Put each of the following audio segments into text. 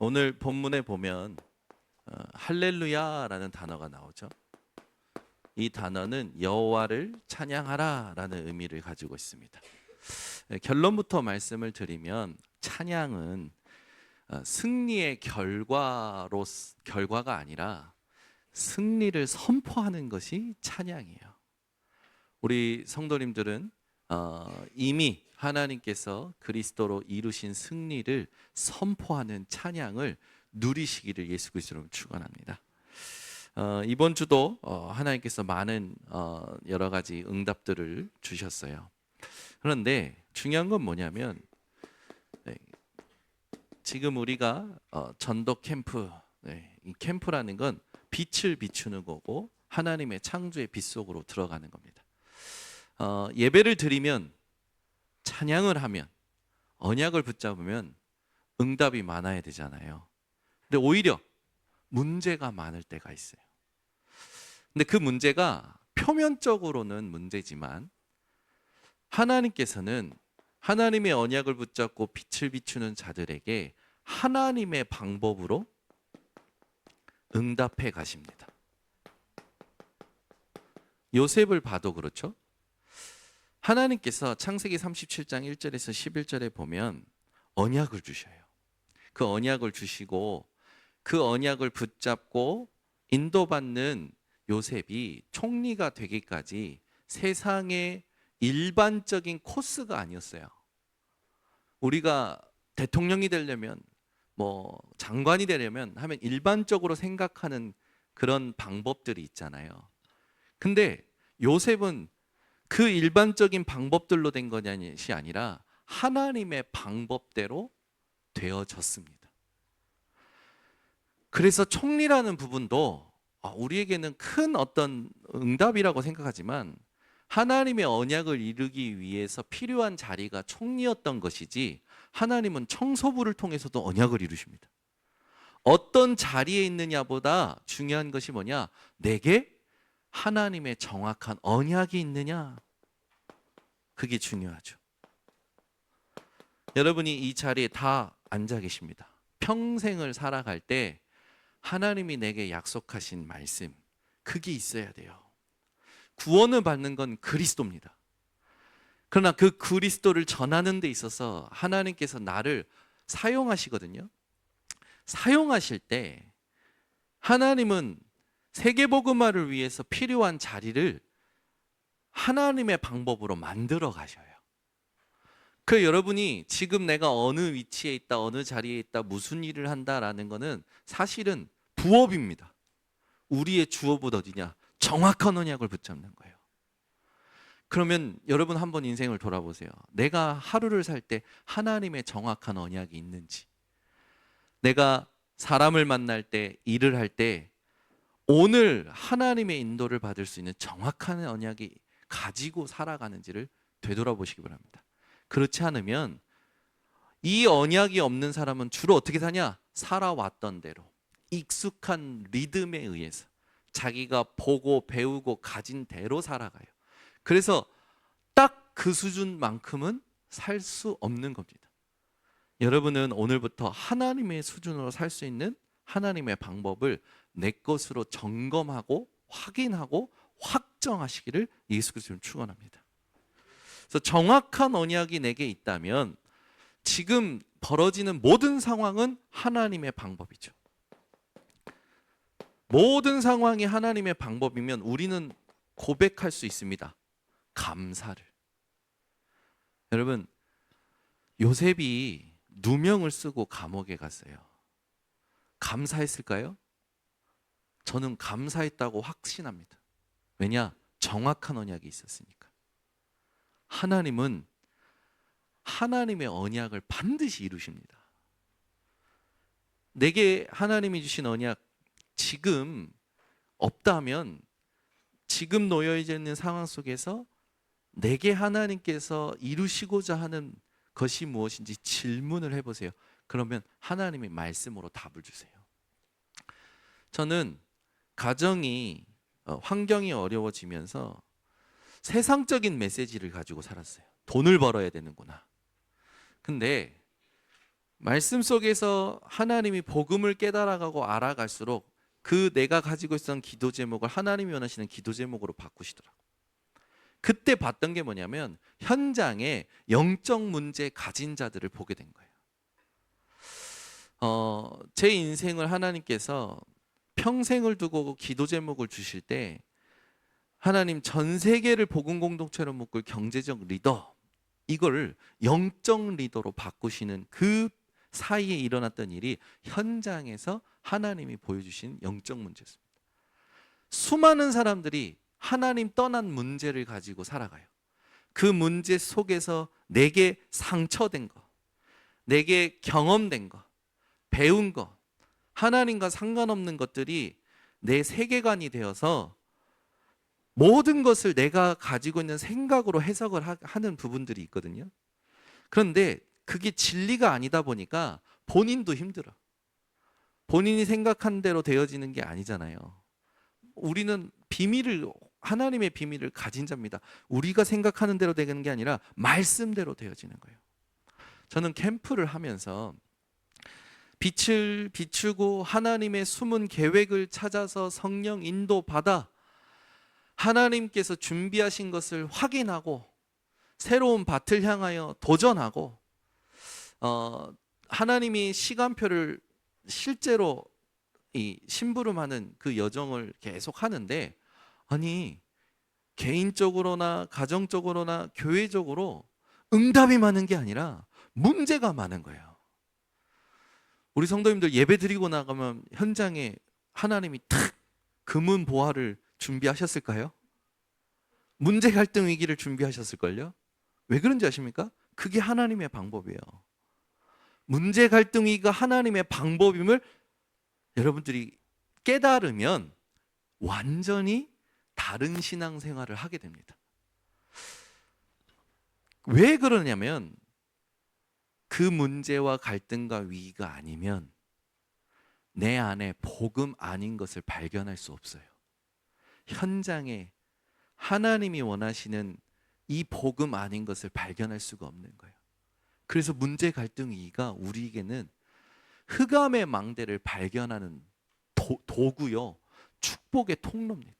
오늘 본문에 보면 할렐루야라는 단어가 나오죠. 이 단어는 여호와를 찬양하라라는 의미를 가지고 있습니다. 결론부터 말씀을 드리면 찬양은 승리의 결과가 아니라 승리를 선포하는 것이 찬양이에요. 우리 성도님들은 이미 하나님께서 그리스도로 이루신 승리를 선포하는 찬양을 누리시기를 예수 그리스도로 축원합니다. 이번 주도 하나님께서 많은 여러 가지 응답들을 주셨어요. 그런데 중요한 건 뭐냐면 지금 우리가 전도 캠프, 이 캠프라는 건 빛을 비추는 거고 하나님의 창조의 빛 속으로 들어가는 겁니다. 예배를 드리면, 찬양을 하면, 언약을 붙잡으면 응답이 많아야 되잖아요. 근데 오히려 문제가 많을 때가 있어요. 근데 그 문제가 표면적으로는 문제지만 하나님께서는 하나님의 언약을 붙잡고 빛을 비추는 자들에게 하나님의 방법으로 응답해 가십니다. 요셉을 봐도 그렇죠. 하나님께서 창세기 37장 1절에서 11절에 보면 언약을 주셔요. 그 언약을 주시고 그 언약을 붙잡고 인도받는 요셉이 총리가 되기까지 세상의 일반적인 코스가 아니었어요. 우리가 대통령이 되려면 장관이 되려면 하면 일반적으로 생각하는 그런 방법들이 있잖아요. 근데 요셉은 그 일반적인 방법들로 된 것이 아니라 하나님의 방법대로 되어졌습니다. 그래서 총리라는 부분도 우리에게는 큰 어떤 응답이라고 생각하지만 하나님의 언약을 이루기 위해서 필요한 자리가 총리였던 것이지 하나님은 청소부를 통해서도 언약을 이루십니다. 어떤 자리에 있느냐보다 중요한 것이 뭐냐? 내게 하나님의 정확한 언약이 있느냐? 그게 중요하죠. 여러분이 이 자리에 다 앉아 계십니다. 평생을 살아갈 때 하나님이 내게 약속하신 말씀, 그게 있어야 돼요. 구원을 받는 건 그리스도입니다. 그러나 그 그리스도를 전하는 데 있어서 하나님께서 나를 사용하시거든요. 사용하실 때 하나님은 세계복음화를 위해서 필요한 자리를 하나님의 방법으로 만들어 가셔요. 그 여러분이 지금 내가 어느 위치에 있다, 어느 자리에 있다, 무슨 일을 한다라는 거는 사실은 부업입니다. 우리의 주업은 어디냐? 정확한 언약을 붙잡는 거예요. 그러면 여러분 한번 인생을 돌아보세요. 내가 하루를 살 때 하나님의 정확한 언약이 있는지, 내가 사람을 만날 때, 일을 할 때 오늘 하나님의 인도를 받을 수 있는 정확한 언약이 가지고 살아가는지를 되돌아보시기 바랍니다. 그렇지 않으면 이 언약이 없는 사람은 주로 어떻게 사냐? 살아왔던 대로 익숙한 리듬에 의해서 자기가 보고 배우고 가진 대로 살아가요. 그래서 딱 그 수준만큼은 살 수 없는 겁니다. 여러분은 오늘부터 하나님의 수준으로 살 수 있는 하나님의 방법을 내 것으로 점검하고 확인하고 확정하시기를 예수 그리스도로 축원합니다. 그래서 정확한 언약이 내게 있다면 지금 벌어지는 모든 상황은 하나님의 방법이죠. 모든 상황이 하나님의 방법이면 우리는 고백할 수 있습니다. 감사를. 여러분, 요셉이 누명을 쓰고 감옥에 갔어요. 감사했을까요? 저는 감사했다고 확신합니다. 왜냐? 정확한 언약이 있었으니까. 하나님은 하나님의 언약을 반드시 이루십니다. 내게 하나님이 주신 언약 지금 없다면 지금 놓여 있는 상황 속에서 내게 하나님께서 이루시고자 하는 것이 무엇인지 질문을 해보세요. 그러면 하나님이 말씀으로 답을 주세요. 저는 가정이 환경이 어려워지면서 세상적인 메시지를 가지고 살았어요. 돈을 벌어야 되는구나. 근데 말씀 속에서 하나님이 복음을 깨달아가고 알아갈수록 그 내가 가지고 있었던 기도 제목을 하나님이 원하시는 기도 제목으로 바꾸시더라고요. 그때 봤던 게 뭐냐면 현장에 영적 문제 가진 자들을 보게 된 거예요. 제 인생을 하나님께서 평생을 두고 기도 제목을 주실 때 하나님 전 세계를 복음 공동체로 묶을 경제적 리더, 이걸 영적 리더로 바꾸시는 그 사이에 일어났던 일이 현장에서 하나님이 보여주신 영적 문제였습니다. 수많은 사람들이 하나님 떠난 문제를 가지고 살아가요. 그 문제 속에서 내게 상처된 거, 내게 경험된 거, 배운 거, 하나님과 상관없는 것들이 내 세계관이 되어서 모든 것을 내가 가지고 있는 생각으로 해석을 하는 부분들이 있거든요. 그런데 그게 진리가 아니다 보니까 본인도 힘들어. 본인이 생각한 대로 되어지는 게 아니잖아요. 우리는 하나님의 비밀을 가진 자입니다. 우리가 생각하는 대로 되는 게 아니라 말씀대로 되어지는 거예요. 저는 캠프를 하면서 빛을 비추고 하나님의 숨은 계획을 찾아서 성령 인도받아 하나님께서 준비하신 것을 확인하고 새로운 밭을 향하여 도전하고 하나님이 시간표를 실제로 이 심부름하는 그 여정을 계속 하는데, 아니 개인적으로나 가정적으로나 교회적으로 응답이 많은 게 아니라 문제가 많은 거예요. 우리 성도님들 예배 드리고 나가면 현장에 하나님이 탁 금은 보화를 준비하셨을까요? 문제 갈등 위기를 준비하셨을걸요? 왜 그런지 아십니까? 그게 하나님의 방법이에요. 문제 갈등 위기가 하나님의 방법임을 여러분들이 깨달으면 완전히 다른 신앙생활을 하게 됩니다. 왜 그러냐면 그 문제와 갈등과 위기가 아니면 내 안에 복음 아닌 것을 발견할 수 없어요. 현장에 하나님이 원하시는 이 복음 아닌 것을 발견할 수가 없는 거예요. 그래서 문제 갈등 위기가 우리에게는 흑암의 망대를 발견하는 도구요, 축복의 통로입니다.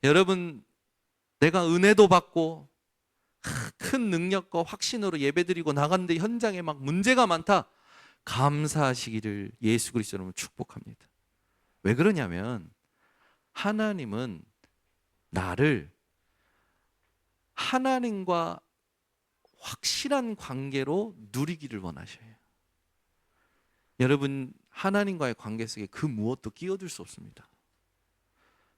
여러분, 내가 은혜도 받고 큰 능력과 확신으로 예배드리고 나갔는데 현장에 막 문제가 많다, 감사하시기를 예수 그리스도로 축복합니다. 왜 그러냐면 하나님은 나를 하나님과 확실한 관계로 누리기를 원하셔요. 여러분, 하나님과의 관계 속에 그 무엇도 끼어들 수 없습니다.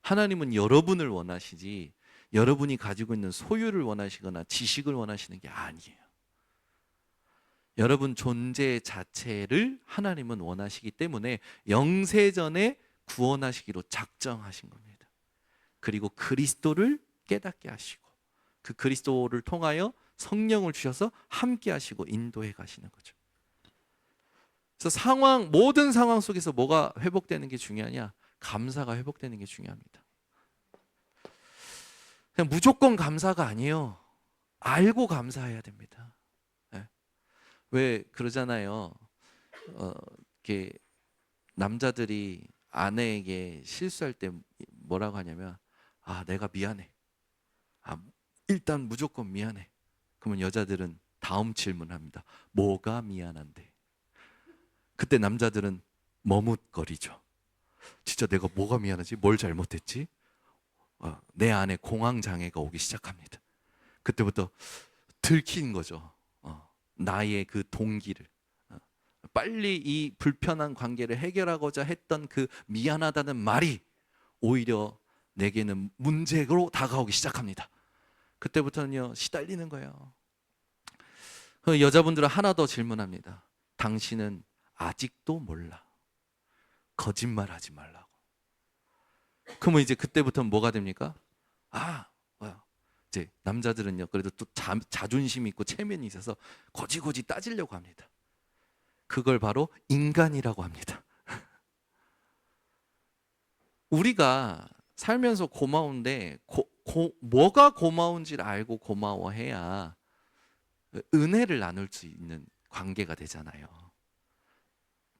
하나님은 여러분을 원하시지 여러분이 가지고 있는 소유를 원하시거나 지식을 원하시는 게 아니에요. 여러분 존재 자체를 하나님은 원하시기 때문에 영세전에 구원하시기로 작정하신 겁니다. 그리고 그리스도를 깨닫게 하시고 그 그리스도를 통하여 성령을 주셔서 함께 하시고 인도해 가시는 거죠. 그래서 모든 상황 속에서 뭐가 회복되는 게 중요하냐? 감사가 회복되는 게 중요합니다. 그냥 무조건 감사가 아니에요. 알고 감사해야 됩니다. 네. 왜 그러잖아요. 이렇게 남자들이 아내에게 실수할 때 뭐라고 하냐면, 내가 미안해. 일단 무조건 미안해. 그러면 여자들은 다음 질문합니다. 뭐가 미안한데? 그때 남자들은 머뭇거리죠. 진짜 내가 뭐가 미안하지? 뭘 잘못했지? 내 안에 공황장애가 오기 시작합니다. 그때부터 들킨 거죠. 나의 그 동기를. 빨리 이 불편한 관계를 해결하고자 했던 그 미안하다는 말이 오히려 내게는 문제로 다가오기 시작합니다. 그때부터는요, 시달리는 거예요. 여자분들은 하나 더 질문합니다. 당신은 아직도 몰라. 거짓말하지 말라고. 그러면 이제 그때부터는 뭐가 됩니까? 이제 남자들은요, 그래도 또 자존심 있고 체면이 있어서 거지거지 따지려고 합니다. 그걸 바로 인간이라고 합니다. 우리가 살면서 고마운데 뭐가 고마운지를 알고 고마워해야 은혜를 나눌 수 있는 관계가 되잖아요.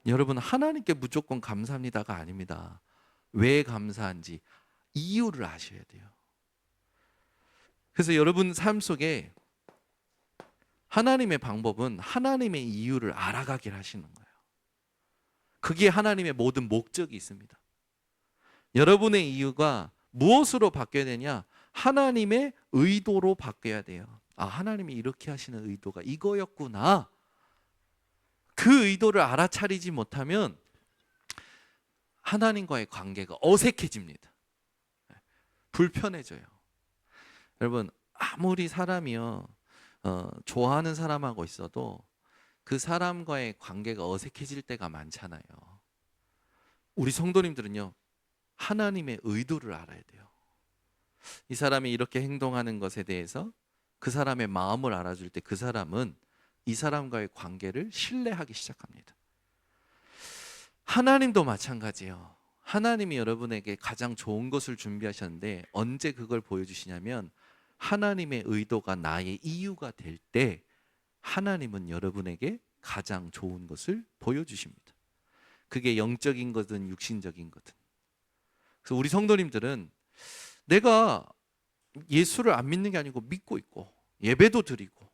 여러분, 하나님께 무조건 감사합니다가 아닙니다. 왜 감사한지 이유를 아셔야 돼요. 그래서 여러분 삶 속에 하나님의 방법은 하나님의 이유를 알아가길 하시는 거예요. 그게 하나님의 모든 목적이 있습니다. 여러분의 이유가 무엇으로 바뀌어야 되냐? 하나님의 의도로 바뀌어야 돼요. 아, 하나님이 이렇게 하시는 의도가 이거였구나. 그 의도를 알아차리지 못하면 하나님과의 관계가 어색해집니다. 불편해져요. 여러분, 아무리 사람이요 좋아하는 사람하고 있어도 그 사람과의 관계가 어색해질 때가 많잖아요. 우리 성도님들은요, 하나님의 의도를 알아야 돼요. 이 사람이 이렇게 행동하는 것에 대해서 그 사람의 마음을 알아줄 때 그 사람은 이 사람과의 관계를 신뢰하기 시작합니다. 하나님도 마찬가지예요. 하나님이 여러분에게 가장 좋은 것을 준비하셨는데 언제 그걸 보여주시냐면 하나님의 의도가 나의 이유가 될 때 하나님은 여러분에게 가장 좋은 것을 보여주십니다. 그게 영적인 거든 육신적인 거든. 그래서 우리 성도님들은 내가 예수를 안 믿는 게 아니고 믿고 있고 예배도 드리고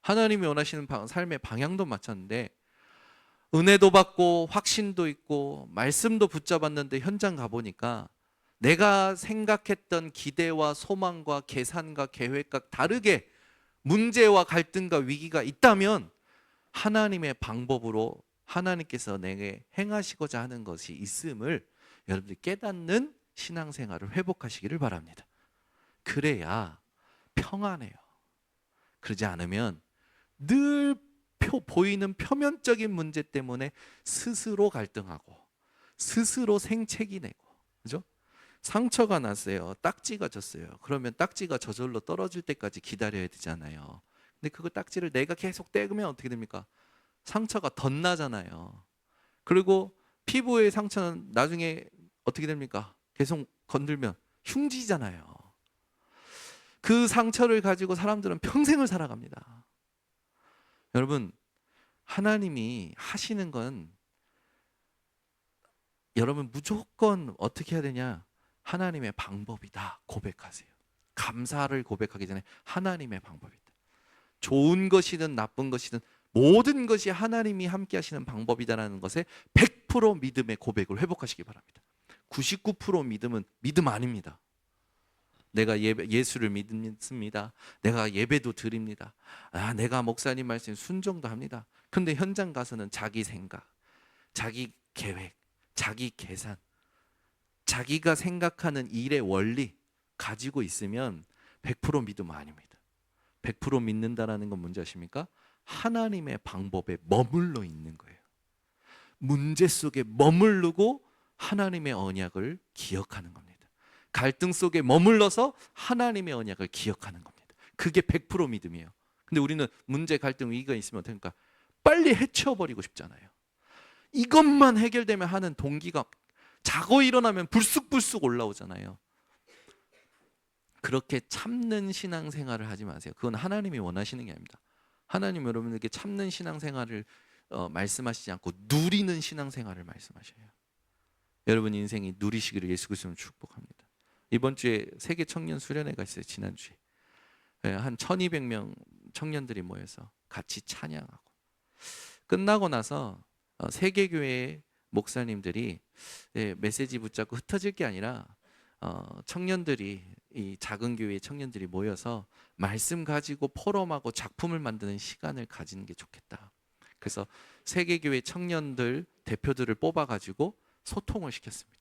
하나님이 원하시는 삶의 방향도 맞췄는데 은혜도 받고 확신도 있고 말씀도 붙잡았는데 현장 가보니까 내가 생각했던 기대와 소망과 계산과 계획과 다르게 문제와 갈등과 위기가 있다면 하나님의 방법으로 하나님께서 내게 행하시고자 하는 것이 있음을 여러분들이 깨닫는 신앙생활을 회복하시기를 바랍니다. 그래야 평안해요. 그러지 않으면 늘 보이는 표면적인 문제 때문에 스스로 갈등하고 스스로 생채기 내고, 그죠? 상처가 났어요. 딱지가 졌어요. 그러면 딱지가 저절로 떨어질 때까지 기다려야 되잖아요. 근데 그 딱지를 내가 계속 떼으면 어떻게 됩니까? 상처가 덧나잖아요. 그리고 피부의 상처는 나중에 어떻게 됩니까? 계속 건들면 흉지잖아요. 그 상처를 가지고 사람들은 평생을 살아갑니다. 여러분, 하나님이 하시는 건 여러분 무조건 어떻게 해야 되냐? 하나님의 방법이다 고백하세요. 감사를 고백하기 전에 하나님의 방법이다. 좋은 것이든 나쁜 것이든 모든 것이 하나님이 함께 하시는 방법이다라는 것에 100% 믿음의 고백을 회복하시기 바랍니다. 99% 믿음은 믿음 아닙니다. 내가 예수를 믿습니다. 내가 예배도 드립니다. 내가 목사님 말씀 순종도 합니다. 그런데 현장 가서는 자기 생각, 자기 계획, 자기 계산, 자기가 생각하는 일의 원리 가지고 있으면 100% 믿음 아닙니다. 100% 믿는다라는 건 뭔지 아십니까? 하나님의 방법에 머물러 있는 거예요. 문제 속에 머무르고 하나님의 언약을 기억하는 겁니다. 갈등 속에 머물러서 하나님의 언약을 기억하는 겁니다. 그게 100% 믿음이에요. 근데 우리는 문제, 갈등, 위기가 있으면 어떡합니까? 빨리 해치워버리고 싶잖아요. 이것만 해결되면 하는 동기가 자고 일어나면 불쑥불쑥 올라오잖아요. 그렇게 참는 신앙생활을 하지 마세요. 그건 하나님이 원하시는 게 아닙니다. 하나님 여러분에게 참는 신앙생활을 말씀하시지 않고 누리는 신앙생활을 말씀하셔요. 여러분 인생이 누리시기를 예수 그리스도로 축복합니다. 이번 주에 세계 청년 수련회가 있어요. 지난주에 한 1200명 청년들이 모여서 같이 찬양하고 끝나고 나서 세계교회 목사님들이 메시지 붙잡고 흩어질 게 아니라 청년들이 이 작은 교회의 청년들이 모여서 말씀 가지고 포럼하고 작품을 만드는 시간을 가지는 게 좋겠다. 그래서 세계교회 청년들 대표들을 뽑아가지고 소통을 시켰습니다.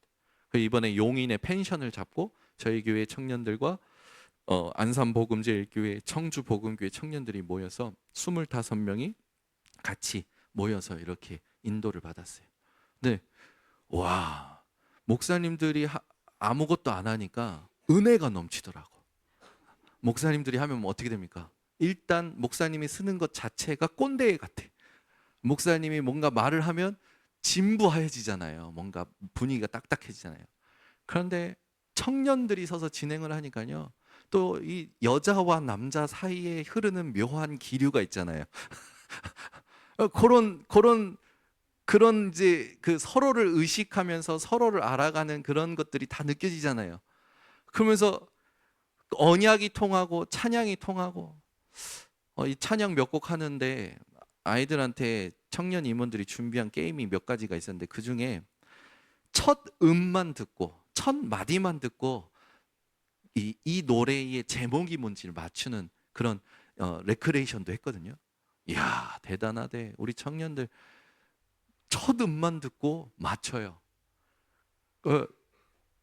이번에 용인의 펜션을 잡고 저희 교회 청년들과 안산복음제일교회, 청주복음교회 청년들이 모여서 25명이 같이 모여서 이렇게 인도를 받았어요. 네, 와, 목사님들이 아무것도 안 하니까 은혜가 넘치더라고. 목사님들이 하면 뭐 어떻게 됩니까? 일단 목사님이 쓰는 것 자체가 꼰대 같아. 목사님이 뭔가 말을 하면 진부해지잖아요. 뭔가 분위기가 딱딱해지잖아요. 그런데 청년들이 서서 진행을 하니까요. 또 이 여자와 남자 사이에 흐르는 묘한 기류가 있잖아요. 그런 그런 이제 그 서로를 의식하면서 서로를 알아가는 그런 것들이 다 느껴지잖아요. 그러면서 언약이 통하고 찬양이 통하고 이 찬양 몇 곡 하는데 아이들한테 청년 임원들이 준비한 게임이 몇 가지가 있었는데 그 중에 첫 음만 듣고 첫 마디만 듣고 이 노래의 제목이 뭔지를 맞추는 그런 레크레이션도 했거든요. 이야 대단하대. 우리 청년들 첫 음만 듣고 맞춰요.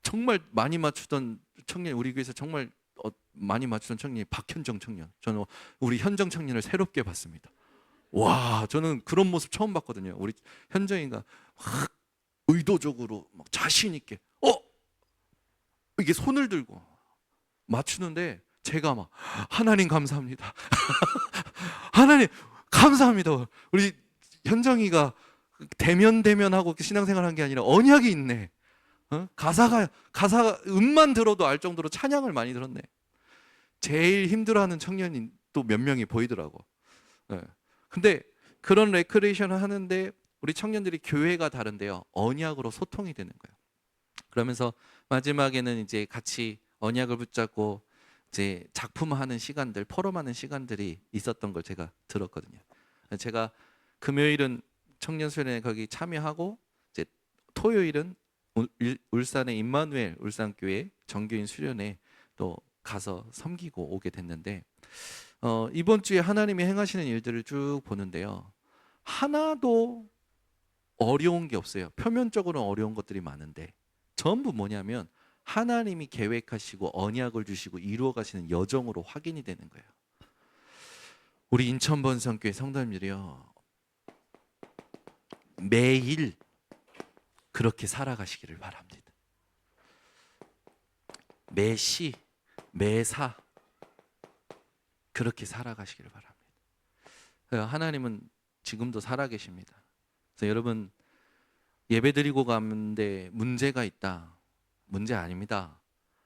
정말 많이 맞추던 청년, 우리 교회에서 정말 많이 맞추던 청년이 박현정 청년. 저는 우리 현정 청년을 새롭게 봤습니다. 와, 저는 그런 모습 처음 봤거든요. 우리 현정이가 확 의도적으로 막 자신 있게 이게 손을 들고 맞추는데 제가 막 하나님 감사합니다. 하나님 감사합니다. 우리 현정이가 대면하고 신앙생활한 게 아니라 언약이 있네. 가사가 음만 들어도 알 정도로 찬양을 많이 들었네. 제일 힘들어하는 청년이 또 몇 명이 보이더라고. 네. 근데 그런 레크레이션을 하는데 우리 청년들이 교회가 다른데요. 언약으로 소통이 되는 거예요. 그러면서 마지막에는 이제 같이 언약을 붙잡고 이제 작품하는 시간들, 포럼하는 시간들이 있었던 걸 제가 들었거든요. 제가 금요일은 청년 수련회 거기 참여하고 이제 토요일은 울산의 임마누엘 울산교회 정교인 수련회 또 가서 섬기고 오게 됐는데 이번 주에 하나님이 행하시는 일들을 쭉 보는데요. 하나도 어려운 게 없어요. 표면적으로는 어려운 것들이 많은데 전부 뭐냐면 하나님이 계획하시고 언약을 주시고 이루어 가시는 여정으로 확인이 되는 거예요. 우리 인천 번성교회 성도님들이요. 매일 그렇게 살아가시기를 바랍니다. 매시, 매사 그렇게 살아가시기를 바랍니다. 하나님은 지금도 살아계십니다. 그래서 여러분 예배드리고 가는데 문제가 있다. 문제 아닙니다.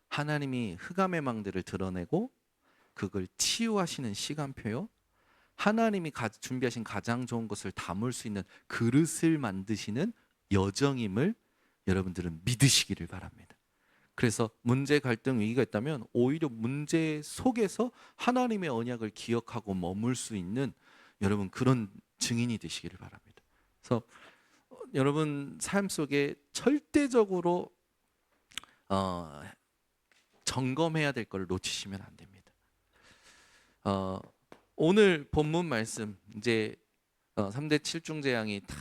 하나님이 흑암의 망대를 드러내고 그걸 치유하시는 시간표요. 하나님이 준비하신 가장 좋은 것을 담을 수 있는 그릇을 만드시는 여정임을 여러분들은 믿으시기를 바랍니다. 그래서 문제, 갈등, 위기가 있다면 오히려 문제 속에서 하나님의 언약을 기억하고 머물 수 있는 여러분 그런 증인이 되시기를 바랍니다. 그래서 여러분 삶 속에 절대적으로 점검해야 될 걸 놓치시면 안 됩니다. 오늘 본문 말씀 이제 3대 7중 재앙이 딱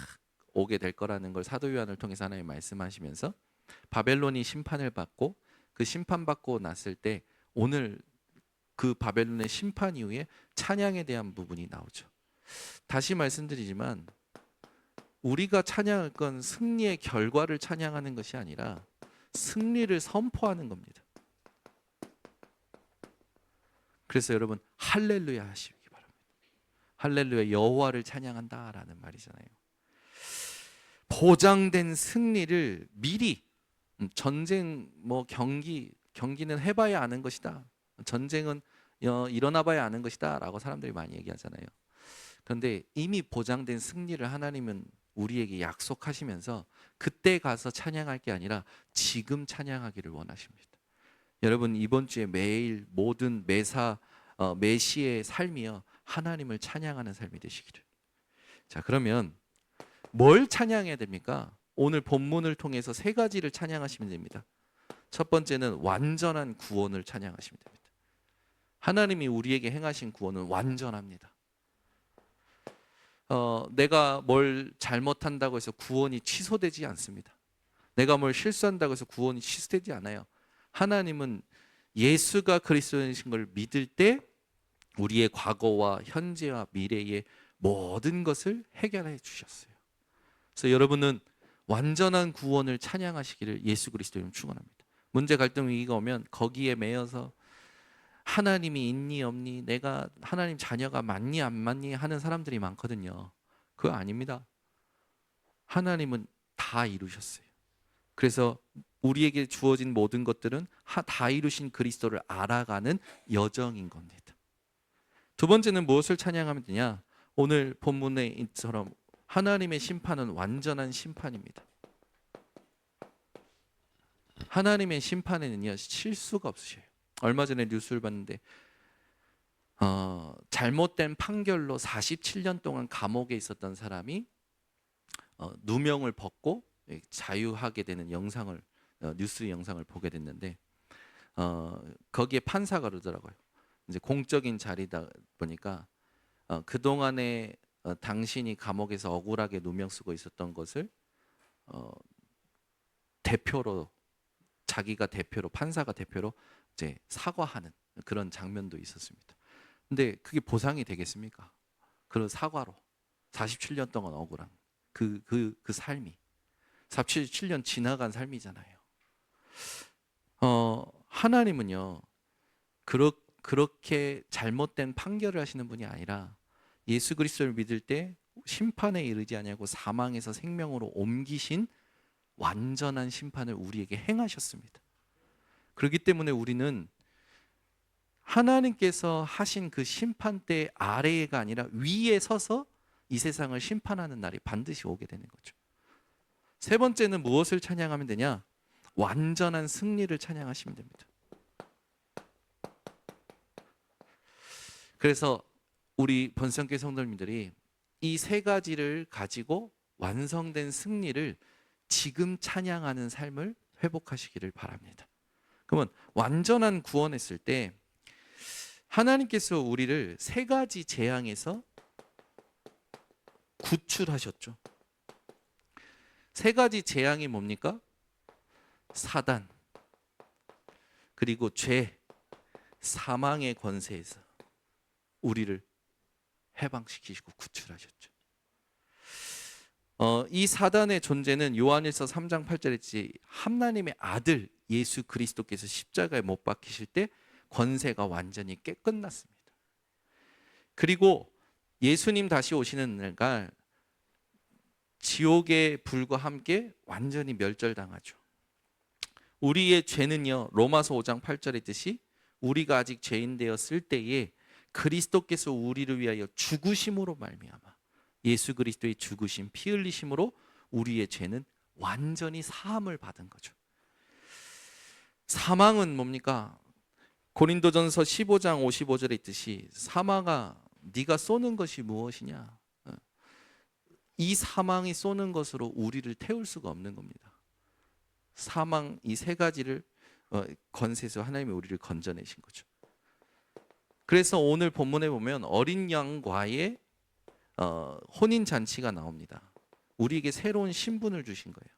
오게 될 거라는 걸 사도 요한을 통해서 하나님 말씀하시면서 바벨론이 심판을 받고 그 심판받고 났을 때 오늘 그 바벨론의 심판 이후에 찬양에 대한 부분이 나오죠. 다시 말씀드리지만 우리가 찬양할 건 승리의 결과를 찬양하는 것이 아니라 승리를 선포하는 겁니다. 그래서 여러분 할렐루야 하시기 바랍니다. 할렐루야 여호와를 찬양한다라는 말이잖아요. 보장된 승리를 미리 전쟁 경기는 해봐야 아는 것이다. 전쟁은 일어나봐야 아는 것이다라고 사람들이 많이 얘기하잖아요. 그런데 이미 보장된 승리를 하나님은 우리에게 약속하시면서 그때 가서 찬양할 게 아니라 지금 찬양하기를 원하십니다. 여러분 이번 주에 매일 모든 매시의 삶이요 하나님을 찬양하는 삶이 되시기를. 자 그러면 뭘 찬양해야 됩니까? 오늘 본문을 통해서 세 가지를 찬양하시면 됩니다. 첫 번째는 완전한 구원을 찬양하시면 됩니다. 하나님이 우리에게 행하신 구원은 완전합니다. 내가 뭘 잘못한다고 해서 구원이 취소되지 않습니다. 내가 뭘 실수한다고 해서 구원이 취소되지 않아요. 하나님은 예수가 그리스도이신 걸 믿을 때 우리의 과거와 현재와 미래의 모든 것을 해결해 주셨어요. 그래서 여러분은 완전한 구원을 찬양하시기를 예수 그리스도 이름으로 축원합니다. 문제, 갈등, 위기가 오면 거기에 매여서 하나님이 있니 없니, 내가 하나님 자녀가 맞니 안 맞니 하는 사람들이 많거든요. 그거 아닙니다. 하나님은 다 이루셨어요. 그래서 우리에게 주어진 모든 것들은 다 이루신 그리스도를 알아가는 여정인 겁니다. 두 번째는 무엇을 찬양하면 되냐? 오늘 본문에처럼 하나님의 심판은 완전한 심판입니다. 하나님의 심판에는요 실수가 없으셔요. 얼마 전에 뉴스를 봤는데 잘못된 판결로 47년 동안 감옥에 있었던 사람이 누명을 벗고 자유하게 되는 영상을 뉴스 영상을 보게 됐는데 거기에 판사가 그러더라고요. 이제 공적인 자리다 보니까 그동안에 당신이 감옥에서 억울하게 누명 쓰고 있었던 것을 대표로 자기가 대표로 판사가 대표로 이제 사과하는 그런 장면도 있었습니다. 근데 그게 보상이 되겠습니까? 그런 사과로 47년 동안 억울한 그 삶이 47년 지나간 삶이잖아요. 하나님은요 그렇게 잘못된 판결을 하시는 분이 아니라 예수 그리스도를 믿을 때 심판에 이르지 아니하고 사망에서 생명으로 옮기신 완전한 심판을 우리에게 행하셨습니다. 그렇기 때문에 우리는 하나님께서 하신 그 심판대 아래가 아니라 위에 서서 이 세상을 심판하는 날이 반드시 오게 되는 거죠. 세 번째는 무엇을 찬양하면 되냐? 완전한 승리를 찬양하시면 됩니다. 그래서 우리 번성교회 성도님들이 이 세 가지를 가지고 완성된 승리를 지금 찬양하는 삶을 회복하시기를 바랍니다. 그러면 완전한 구원했을 때 하나님께서 우리를 세 가지 재앙에서 구출하셨죠. 세 가지 재앙이 뭡니까? 사단, 그리고 죄, 사망의 권세에서 우리를 해방시키시고 구출하셨죠. 이 사단의 존재는 요한일서 3장 8절에 하나님의 아들 예수 그리스도께서 십자가에 못 박히실 때 권세가 완전히 끝났습니다. 그리고 예수님 다시 오시는 날 지옥의 불과 함께 완전히 멸절당하죠. 우리의 죄는요 로마서 5장 8절에 있듯이 우리가 아직 죄인 되었을 때에 그리스도께서 우리를 위하여 죽으심으로 말미암아 예수 그리스도의 죽으심 피 흘리심으로 우리의 죄는 완전히 사함을 받은 거죠. 사망은 뭡니까? 고린도전서 15장 55절에 있듯이 사망아 네가 쏘는 것이 무엇이냐? 이 사망이 쏘는 것으로 우리를 태울 수가 없는 겁니다. 사망 이 세 가지를 권세에서 하나님이 우리를 건져내신 거죠. 그래서 오늘 본문에 보면 어린 양과의 혼인 잔치가 나옵니다. 우리에게 새로운 신분을 주신 거예요.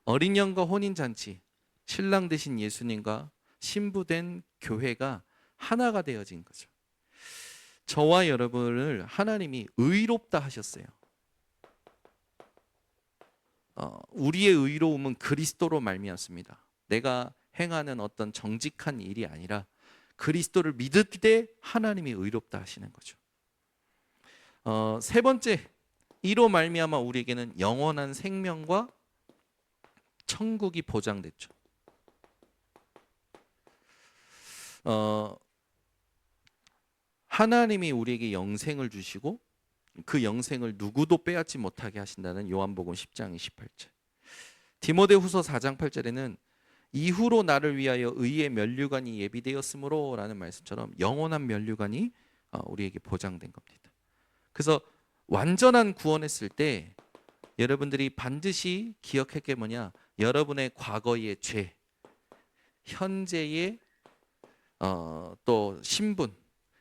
어린 양과 혼인 잔치, 신랑 되신 예수님과 신부된 교회가 하나가 되어진 거죠. 저와 여러분을 하나님이 의롭다 하셨어요. 우리의 의로움은 그리스도로 말미암습니다. 내가 행하는 어떤 정직한 일이 아니라 그리스도를 믿을 때 하나님이 의롭다 하시는 거죠. 세 번째, 이로 말미암아 우리에게는 영원한 생명과 천국이 보장됐죠. 하나님이 우리에게 영생을 주시고 그 영생을 누구도 빼앗지 못하게 하신다는 요한복음 10장 28절. 디모데후서 4장 8절에는 이후로 나를 위하여 의의 면류관이 예비되었으므로 라는 말씀처럼 영원한 면류관이 우리에게 보장된 겁니다. 그래서 완전한 구원했을 때 여러분들이 반드시 기억할 게 뭐냐? 여러분의 과거의 죄, 현재의 또 신분,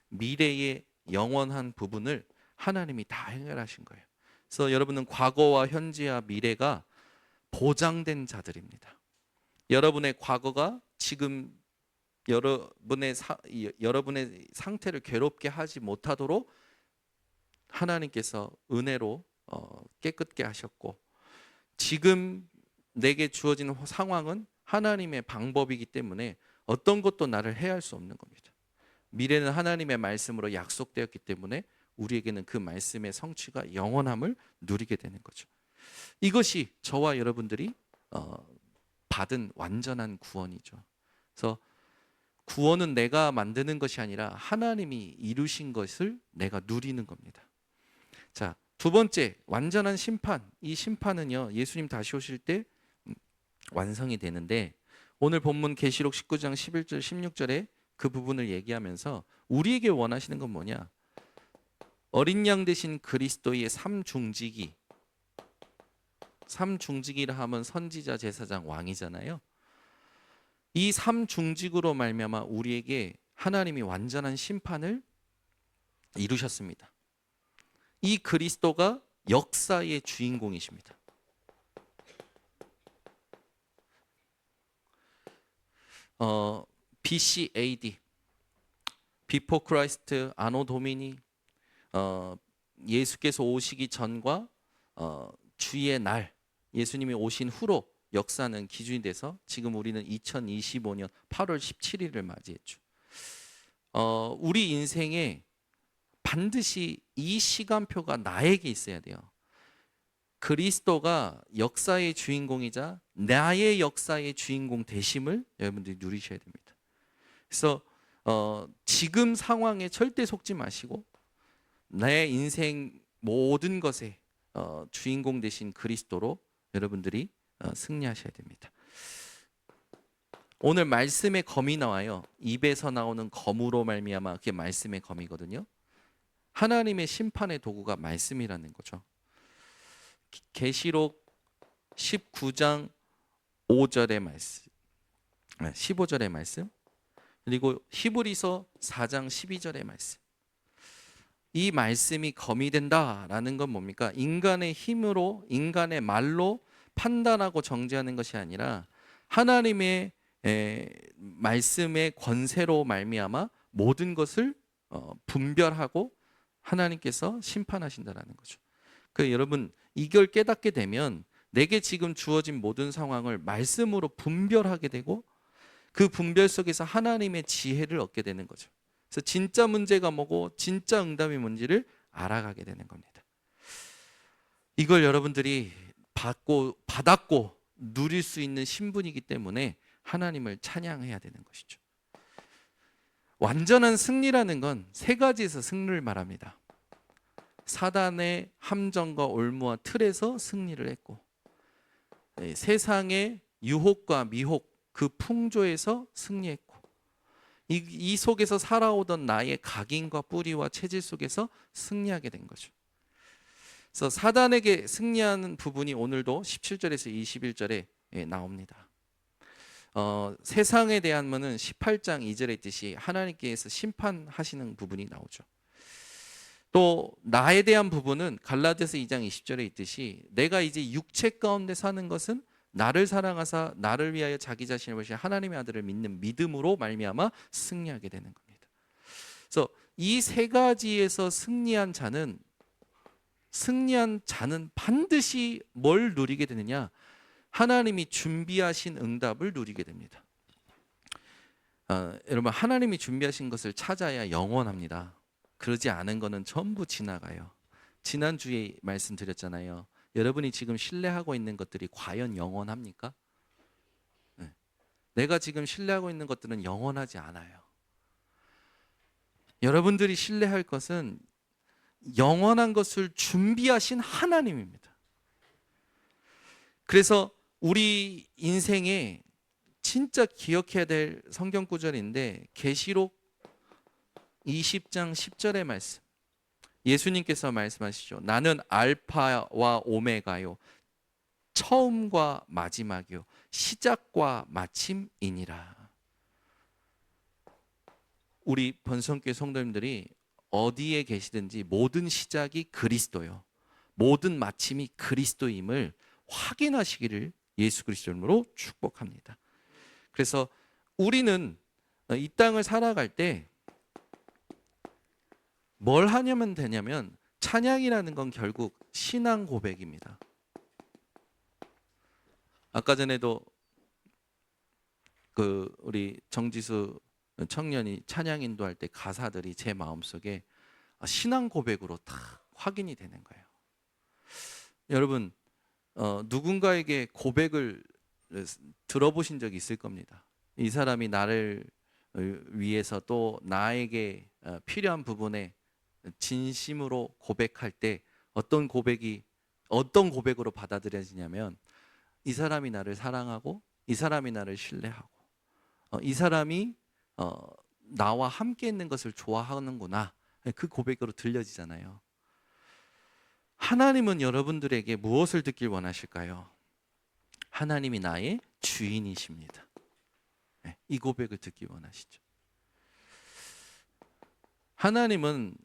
미래의 영원한 부분을 하나님이 다 해결하신 거예요. 그래서 여러분은 과거와 현재와 미래가 보장된 자들입니다. 여러분의 과거가 지금 여러분의 상태를 괴롭게 하지 못하도록 하나님께서 은혜로 깨끗게 하셨고, 지금 내게 주어진 상황은 하나님의 방법이기 때문에 어떤 것도 나를 해할 수 없는 겁니다. 미래는 하나님의 말씀으로 약속되었기 때문에 우리에게는 그 말씀의 성취가 영원함을 누리게 되는 거죠. 이것이 저와 여러분들이 받은 완전한 구원이죠. 그래서 구원은 내가 만드는 것이 아니라 하나님이 이루신 것을 내가 누리는 겁니다. 자, 두 번째, 완전한 심판. 이 심판은요, 예수님 다시 오실 때 완성이 되는데, 오늘 본문 계시록 19장 11절 16절에 그 부분을 얘기하면서 우리에게 원하시는 건 뭐냐? 어린 양 되신 그리스도의 삼중직이라 하면 선지자, 제사장, 왕이잖아요. 이 삼중직으로 말미암아 우리에게 하나님이 완전한 심판을 이루셨습니다. 이 그리스도가 역사의 주인공이십니다. BC AD, Before Christ, Anno Domini, 예수께서 오시기 전과 주의 날, 예수님이 오신 후로 역사는 기준이 돼서 지금 우리는 2025년 8월 17일을 맞이했죠. 우리 인생에 반드시 이 시간표가 나에게 있어야 돼요. 그리스도가 역사의 주인공이자 나의 역사의 주인공 되심을 여러분들이 누리셔야 됩니다. 그래서 지금 상황에 절대 속지 마시고 내 인생 모든 것에 주인공 되신 그리스도로 여러분들이 승리하셔야 됩니다. 오늘 말씀의 검이 나와요. 입에서 나오는 검으로 말미암아 그게 말씀의 검이거든요. 하나님의 심판의 도구가 말씀이라는 거죠. 계시록 19장 5절의 말씀, 15절의 말씀, 그리고 히브리서 4장 12절의 말씀. 이 말씀이 검이 된다라는 건 뭡니까? 인간의 힘으로, 인간의 말로 판단하고 정죄하는 것이 아니라 하나님의 말씀의 권세로 말미암아 모든 것을 분별하고 하나님께서 심판하신다라는 거죠. 그 여러분, 이걸 깨닫게 되면 내게 지금 주어진 모든 상황을 말씀으로 분별하게 되고 그 분별 속에서 하나님의 지혜를 얻게 되는 거죠. 그래서 진짜 문제가 뭐고 진짜 응답이 뭔지를 알아가게 되는 겁니다. 이걸 여러분들이 받았고 누릴 수 있는 신분이기 때문에 하나님을 찬양해야 되는 것이죠. 완전한 승리라는 건 세 가지에서 승리를 말합니다. 사단의 함정과 올무와 틀에서 승리를 했고, 세상의 유혹과 미혹 그 풍조에서 승리했고, 이 속에서 살아오던 나의 각인과 뿌리와 체질 속에서 승리하게 된 거죠. 그래서 사단에게 승리하는 부분이 오늘도 17절에서 21절에 나옵니다. 세상에 대한 것은 18장 2절에 있듯이 하나님께서 심판하시는 부분이 나오죠. 또 나에 대한 부분은 갈라디아서 2장 20절에 있듯이 내가 이제 육체 가운데 사는 것은 나를 사랑하사 나를 위하여 자기 자신을 버리신 하나님의 아들을 믿는 믿음으로 말미암아 승리하게 되는 겁니다. 그래서 이 세 가지에서 승리한 자는 반드시 뭘 누리게 되느냐? 하나님이 준비하신 응답을 누리게 됩니다. 여러분, 하나님이 준비하신 것을 찾아야 영원합니다. 그러지 않은 거는 전부 지나가요. 지난주에 말씀드렸잖아요. 여러분이 지금 신뢰하고 있는 것들이 과연 영원합니까? 네. 내가 지금 신뢰하고 있는 것들은 영원하지 않아요. 여러분들이 신뢰할 것은 영원한 것을 준비하신 하나님입니다. 그래서 우리 인생에 진짜 기억해야 될 성경 구절인데 계시록 20장 10절의 말씀. 예수님께서 말씀하시죠. 나는 알파와 오메가요, 처음과 마지막이요, 시작과 마침이니라. 우리 번성교회 성도님들이 어디에 계시든지 모든 시작이 그리스도요, 모든 마침이 그리스도임을 확인하시기를 예수 그리스도 이름으로 축복합니다. 그래서 우리는 이 땅을 살아갈 때 뭘 하냐면 되냐면 찬양이라는 건 결국 신앙 고백입니다. 아까 전에도 우리 정지수 청년이 찬양 인도할 때 가사들이 제 마음속에 신앙 고백으로 다 확인이 되는 거예요. 여러분, 누군가에게 고백을 들어보신 적이 있을 겁니다. 이 사람이 나를 위해서 또 나에게 필요한 부분에 진심으로 고백할 때 어떤 고백으로 받아들여지냐면 이 사람이 나를 사랑하고 이 사람이 나를 신뢰하고 이 사람이 나와 함께 있는 것을 좋아하는구나. 그 고백으로 들려지잖아요. 하나님은 여러분들에게 무엇을 듣길 원하실까요? 하나님이 나의 주인이십니다. 이 고백을 듣기 원하시죠. 하나님은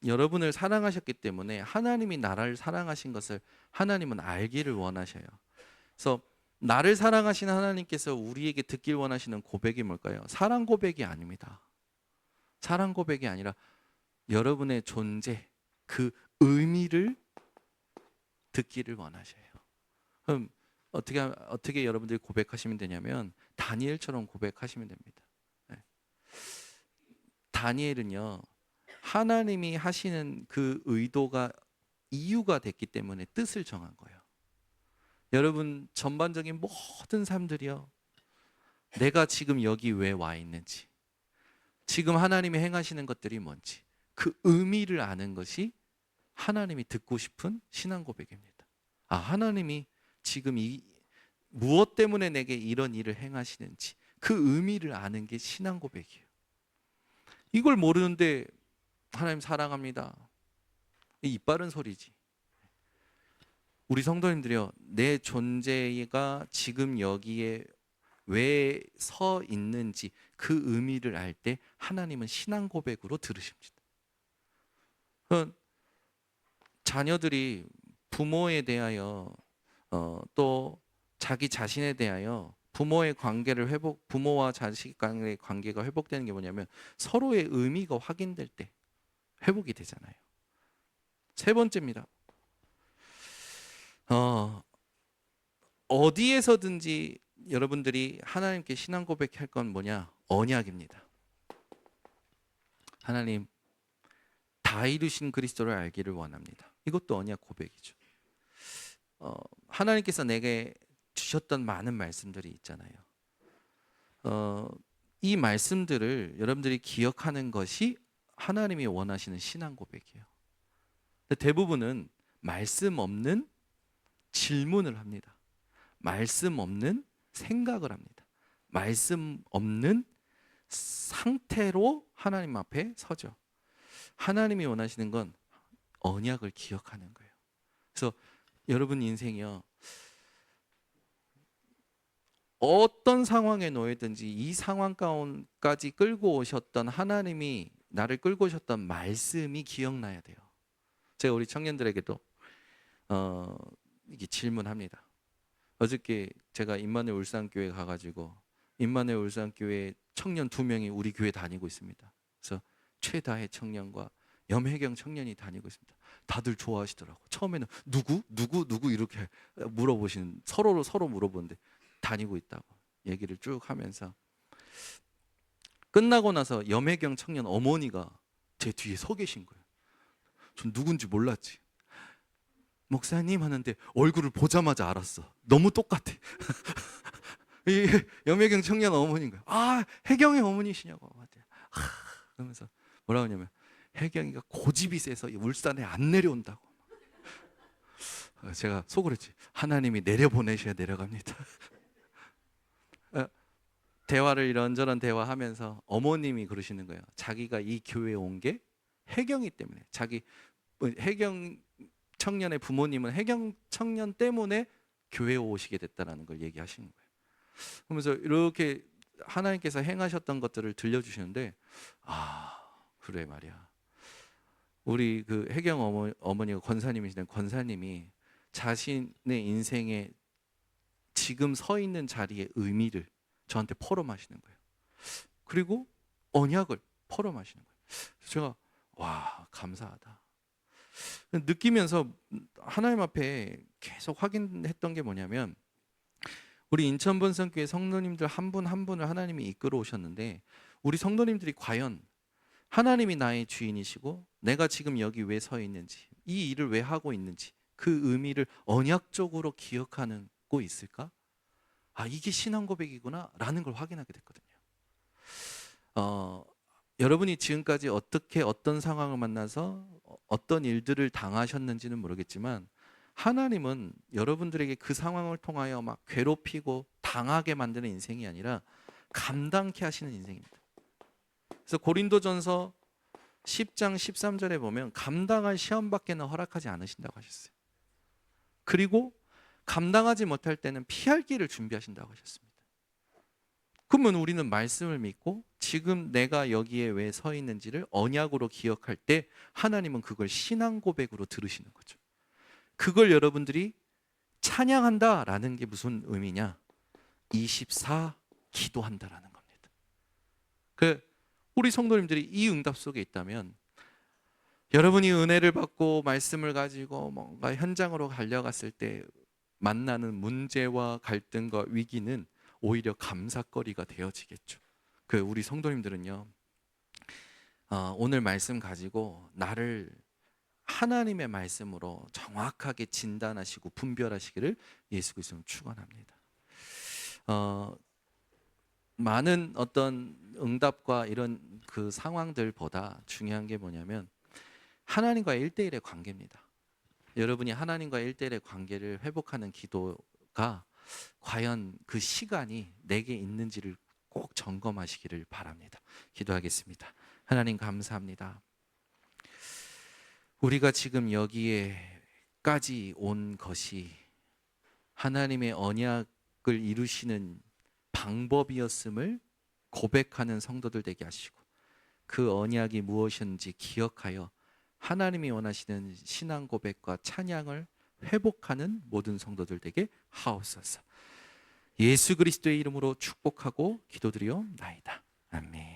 여러분을 사랑하셨기 때문에 하나님이 나를 사랑하신 것을 하나님은 알기를 원하셔요. 그래서 나를 사랑하신 하나님께서 우리에게 듣길 원하시는 고백이 뭘까요? 사랑 고백이 아닙니다. 사랑 고백이 아니라 여러분의 존재, 그 의미를 듣기를 원하셔요. 그럼 어떻게 여러분들이 고백하시면 되냐면 다니엘처럼 고백하시면 됩니다. 다니엘은요, 하나님이 하시는 그 의도가 이유가 됐기 때문에 뜻을 정한 거예요. 여러분 전반적인 모든 삶들이요, 내가 지금 여기 왜 와 있는지, 지금 하나님이 행하시는 것들이 뭔지 그 의미를 아는 것이 하나님이 듣고 싶은 신앙 고백입니다. 하나님이 지금 무엇 때문에 내게 이런 일을 행하시는지 그 의미를 아는 게 신앙 고백이에요. 이걸 모르는데 하나님 사랑합니다, 입 바른 소리지. 우리 성도님들이요, 내 존재가 지금 여기에 왜 서 있는지 그 의미를 알 때 하나님은 신앙 고백으로 들으십니다. 자녀들이 부모에 대하여 또 자기 자신에 대하여 부모와 자식 간의 관계가 회복되는 게 뭐냐면 서로의 의미가 확인될 때 회복이 되잖아요. 세 번째입니다. 어디에서든지 여러분들이 하나님께 신앙 고백할 건 뭐냐? 언약입니다. 하나님, 다 이루신 그리스도를 알기를 원합니다. 이것도 언약 고백이죠. 하나님께서 내게 주셨던 많은 말씀들이 있잖아요. 이 말씀들을 여러분들이 기억하는 것이 하나님이 원하시는 신앙 고백이에요. 대부분은 말씀 없는 질문을 합니다. 말씀 없는 생각을 합니다. 말씀 없는 상태로 하나님 앞에 서죠. 하나님이 원하시는 건 언약을 기억하는 거예요. 그래서 여러분 인생이요, 어떤 상황에 놓이든지 이 상황 가운데까지 끌고 오셨던 하나님이 나를 끌고 오셨던 말씀이 기억나야 돼요. 제가 우리 청년들에게도 이게 질문합니다. 어저께 제가 임마누엘 울산교회 가가지고 임마누엘 울산교회 청년 2명이 우리 교회 다니고 있습니다. 그래서 최다혜 청년과 염혜경 청년이 다니고 있습니다. 다들 좋아하시더라고. 처음에는 누구 이렇게 물어보시는, 서로 물어보는데 다니고 있다고 얘기를 쭉 하면서 끝나고 나서 염혜경 청년 어머니가 제 뒤에 서 계신 거예요. 전 누군지 몰랐지. 목사님 하는데 얼굴을 보자마자 알았어. 너무 똑같아. 염혜경 청년 어머니인 거예요. 혜경이 어머니시냐고. 그러면서 뭐라고 하냐면 혜경이가 고집이 세서 울산에 안 내려온다고. 제가 속으로 했지. 하나님이 내려보내셔야 내려갑니다. 대화를 이런저런 대화하면서 어머님이 그러시는 거예요. 자기가 이 교회에 온 게 혜경이 때문에, 혜경 청년의 부모님은 혜경 청년 때문에 교회에 오시게 됐다는 걸 얘기하시는 거예요. 그러면서 이렇게 하나님께서 행하셨던 것들을 들려주시는데, 그래 말이야. 우리 그 혜경 어머니가 권사님이시던 권사님이 자신의 인생에 지금 서 있는 자리의 의미를 저한테 포럼하시는 거예요. 그리고 언약을 포럼하시는 거예요. 제가 감사하다 느끼면서 하나님 앞에 계속 확인했던 게 뭐냐면, 우리 인천본성교회 성도님들 한 분 한 분을 하나님이 이끌어 오셨는데, 우리 성도님들이 과연 하나님이 나의 주인이시고 내가 지금 여기 왜 서 있는지, 이 일을 왜 하고 있는지 그 의미를 언약적으로 기억하고 있을까? 이게 신앙 고백이구나 라는 걸 확인하게 됐거든요. 여러분이 지금까지 어떤 상황을 만나서 어떤 일들을 당하셨는지는 모르겠지만 하나님은 여러분들에게 그 상황을 통하여 막 괴롭히고 당하게 만드는 인생이 아니라 감당케 하시는 인생입니다. 그래서 고린도전서 10장 13절에 보면 감당할 시험밖에는 허락하지 않으신다고 하셨어요. 그리고 감당하지 못할 때는 피할 길을 준비하신다고 하셨습니다. 그러면 우리는 말씀을 믿고 지금 내가 여기에 왜 서 있는지를 언약으로 기억할 때 하나님은 그걸 신앙 고백으로 들으시는 거죠. 그걸 여러분들이 찬양한다라는 게 무슨 의미냐? 24 기도한다라는 겁니다. 우리 성도님들이 이 응답 속에 있다면 여러분이 은혜를 받고 말씀을 가지고 뭔가 현장으로 달려갔을 때 만나는 문제와 갈등과 위기는 오히려 감사거리가 되어지겠죠. 우리 성도님들은요, 오늘 말씀 가지고 나를 하나님의 말씀으로 정확하게 진단하시고 분별하시기를 예수 그리스도로 축원합니다. 많은 어떤 응답과 이런 그 상황들보다 중요한 게 뭐냐면 하나님과의 1대1의 관계입니다. 여러분이 하나님과의 1대1의 관계를 회복하는 기도가 과연 그 시간이 내게 있는지를 꼭 점검하시기를 바랍니다. 기도하겠습니다. 하나님 감사합니다. 우리가 지금 여기에까지 온 것이 하나님의 언약을 이루시는 방법이었음을 고백하는 성도들 되게 하시고 그 언약이 무엇인지 기억하여 하나님이 원하시는 신앙 고백과 찬양을 회복하는 모든 성도들 되게 하옵소서. 예수 그리스도의 이름으로 축복하고 기도드리옵나이다. 아멘.